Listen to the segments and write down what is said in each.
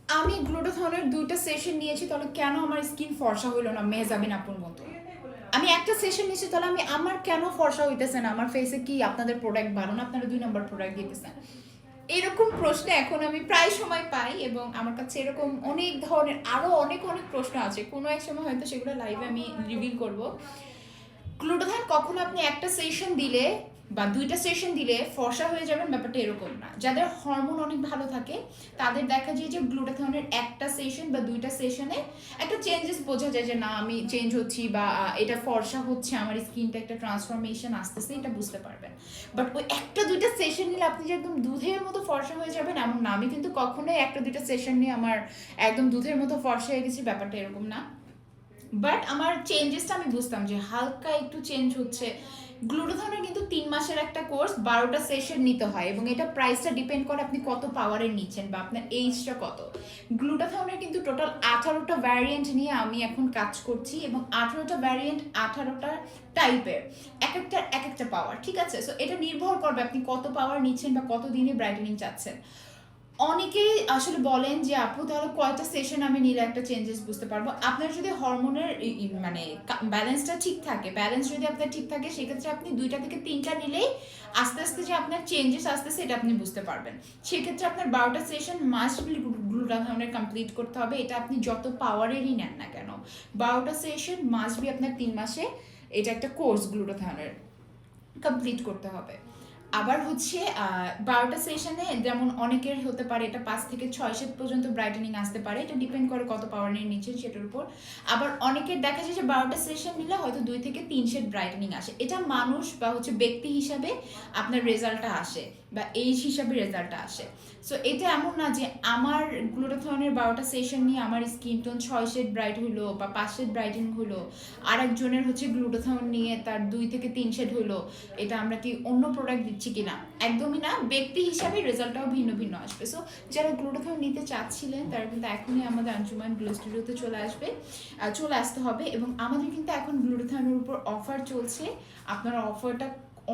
আমি গ্লুটাথনের 2টা সেশন নিয়েছি, তাহলে কেন আমার স্কিন ফর্সা হইলো না মেহজাবিন আপুর মতো? আমি একটা সেশন নিয়েছি, তাহলে আমার কেন ফর্সা হইতেছে না? আমার ফেসে কি আপনাদের প্রোডাক্ট ভালো না, আপনারা 2 নম্বর প্রোডাক্ট দিতেছেন? এরকম প্রশ্ন এখন আমি প্রায় সময় পাই, এবং আমার কাছে এরকম অনেক ধরনের আরো অনেক অনেক প্রশ্ন আছে। কোনো এক সময় হয়তো সেগুলো লাইভে আমি রিভিল করব। গ্লুটাথাইন কখনো আপনি একটা সেশন দিলে বা 2টা সেশন দিলে ফর্সা হয়ে যাবেন, ব্যাপারটা এরকম না। যাদের হরমোন অনেক ভালো থাকে তাদের দেখা যায় যে গ্লুটাথনের একটা সেশন বা 2টা সেশনে একটা চেঞ্জেস বোঝা যায়, যে না আমি চেঞ্জ হচ্ছি বা এটা ফর্সা হচ্ছে, আমার স্কিনটা একটা ট্রান্সফরমেশন আসতেছে, এটা বুঝতে পারবেন। বাট ওই একটা 2টা সেশন নিলে আপনি যে একদম দুধের মতো ফর্সা হয়ে যাবেন এমন না। আমি কিন্তু কখনোই একটা 2টা সেশন নিয়ে আমার একদম দুধের মতো ফর্সা হয়ে গেছি, ব্যাপারটা এরকম না। বাট আমার চেঞ্জেসটা আমি বুঝতাম যে হালকা একটু চেঞ্জ হচ্ছে। গ্লুটাথনের কিন্তু 3 মাসের একটা কোর্স, 12টা সেশন নিতে হয়, এবং এটা প্রাইসটা ডিপেন্ড করে আপনি কত পাওয়ারের নিচ্ছেন বা আপনার এইজটা কত। গ্লুটাথনের কিন্তু টোটাল 18টা ভ্যারিয়েন্ট নিয়ে আমি এখন কাজ করছি, এবং 18টা ভ্যারিয়েন্ট 18টা টাইপের, এক একটা পাওয়ার, ঠিক আছে? সো এটা নির্ভর করবে আপনি কত পাওয়ার নিচ্ছেন বা কত দিনে ব্রাইটেনিং চাচ্ছেন। অনেকেই আসলে বলেন যে আপু তাহলে কয়টা সেশন আমি নিলে একটা চেঞ্জেস বুঝতে পারবো? আপনার যদি হরমোনের মানে ব্যালেন্সটা ঠিক থাকে, ব্যালেন্স যদি আপনার ঠিক থাকে, সেক্ষেত্রে আপনি 2টা থেকে 3টা নিলেই আস্তে আস্তে যে আপনার চেঞ্জেস আসতেছে এটা আপনি বুঝতে পারবেন। সেক্ষেত্রে আপনার 12টা সেশন মাস্ট বি গ্লুটাথনের কমপ্লিট করতে হবে, এটা আপনি যত পাওয়ারেরই নেন না কেন। 12টা সেশন মাস্ট বি আপনার 3 মাসে, এটা একটা কোর্স গ্লুটাথনের কমপ্লিট করতে হবে। আবার হচ্ছে 12টা সেশনে যেমন অনেকের হতে পারে এটা 5 থেকে 6 শেড পর্যন্ত ব্রাইটেনিং আসতে পারে, এটা ডিপেন্ড করে কত পাওয়ার নিয়ে নিচ্ছেন সেটার উপর। আবার অনেকের দেখা যায় যে 12টা সেশন নিলে হয়তো 2 থেকে 3 শেড ব্রাইটেনিং আসে। এটা মানুষ বা হচ্ছে ব্যক্তি হিসাবে আপনার রেজাল্টটা আসে বা এইজ হিসাবে রেজাল্টটা আসে। সো এটা এমন না যে আমার গ্লুটাথনের 12টা সেশন নিয়ে আমার স্কিন টোন 6 শেড ব্রাইট হলো বা 5 শেড ব্রাইটেনিং হলো, আর একজনের হচ্ছে গ্লুটাথন নিয়ে তার 2 থেকে 3 শেড হলো, এটা আমরা কি অন্য প্রোডাক্ট দিচ্ছি কিনা? একদমই না, ব্যক্তি হিসাবে রেজাল্টটাও ভিন্ন ভিন্ন আসবে। সো যারা গ্লুটাথন নিতে চাচ্ছিলেন তারা কিন্তু এখনই আমাদের আঞ্জুমান গ্লো স্টুডিওতে চলে আসতে হবে। এবং আমাদের কিন্তু এখন গ্লুটাথনের উপর অফার চলছে। আপনারা অফারটা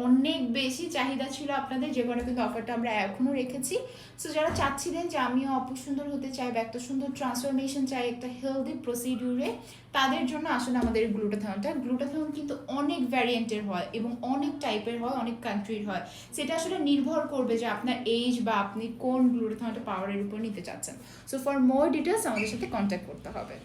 অনেক বেশি চাহিদা ছিল আপনাদের, যে কারণে কিন্তু অফারটা আমরা এখনও রেখেছি। সো যারা চাচ্ছিলেন যে আমিও অপসুন্দর হতে চাই বা একটা সুন্দর ট্রান্সফরমেশন চাই একটা হেলদি প্রসিডিউরে, তাদের জন্য আসলে আমাদের গ্লুটাথন কিন্তু অনেক ভ্যারিয়েন্টের হয় এবং অনেক টাইপের হয়, অনেক কান্ট্রির হয়। সেটা আসলে নির্ভর করবে যে আপনার এইজ বা আপনি কোন গ্লুটাথনটা পাওয়ারের উপর নিতে চাচ্ছেন। সো ফর মোর ডিটেলস আমাদের সাথে কন্ট্যাক্ট করতে হবে।